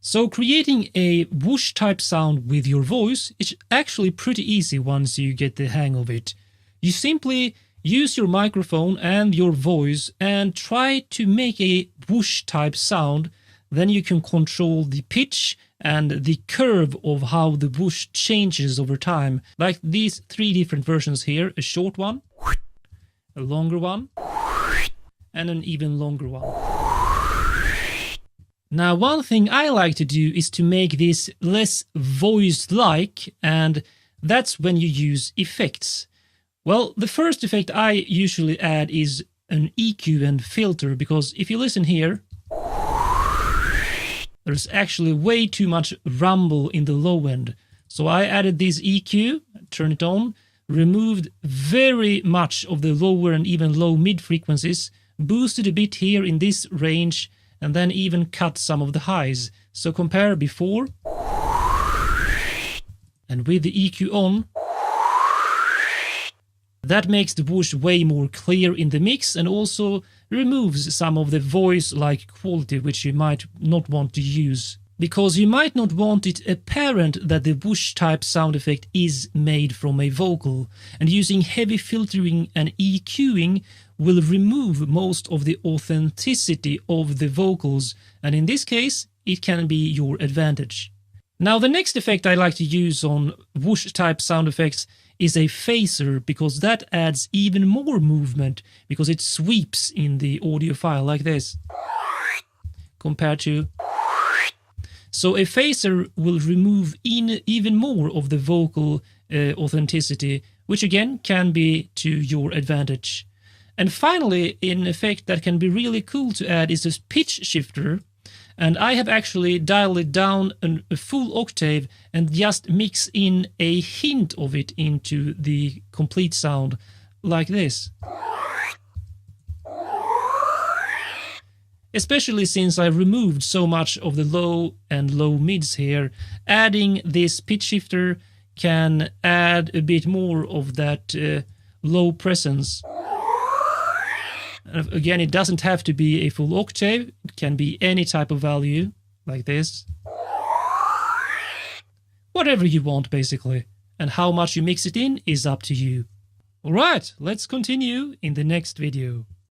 So creating a whoosh type sound with your voice is actually pretty easy once you get the hang of it. You simply use your microphone and your voice and try to make a whoosh type sound. Then you can control the pitch and the curve of how the whoosh changes over time. Like these three different versions here, a short one, a longer one, and an even longer one. Now, one thing I like to do is to make this less voice-like, and that's when you use effects. Well, the first effect I usually add is an EQ and filter, because if you listen here, there's actually way too much rumble in the low end. So I added this EQ, turn it on, removed very much of the lower and even low mid frequencies, boosted a bit here in this range, and then even cut some of the highs. So compare before, and with the EQ on, that makes the whoosh way more clear in the mix and also removes some of the voice-like quality which you might not want to use. Because you might not want it apparent that the whoosh type sound effect is made from a vocal, and using heavy filtering and EQing will remove most of the authenticity of the vocals, and in this case it can be your advantage. Now, the next effect I like to use on whoosh type sound effects is a phaser, because that adds even more movement, because it sweeps in the audio file like this compared to. So a phaser will remove even more of the vocal authenticity, which again can be to your advantage. And finally, an effect that can be really cool to add is this pitch shifter. And I have actually dialed it down a full octave and just mix in a hint of it into the complete sound, like this. Especially since I removed so much of the low and low mids here, adding this pitch shifter can add a bit more of that low presence. Again, it doesn't have to be a full octave, it can be any type of value, like this. Whatever you want, basically. And how much you mix it in is up to you. Alright, let's continue in the next video.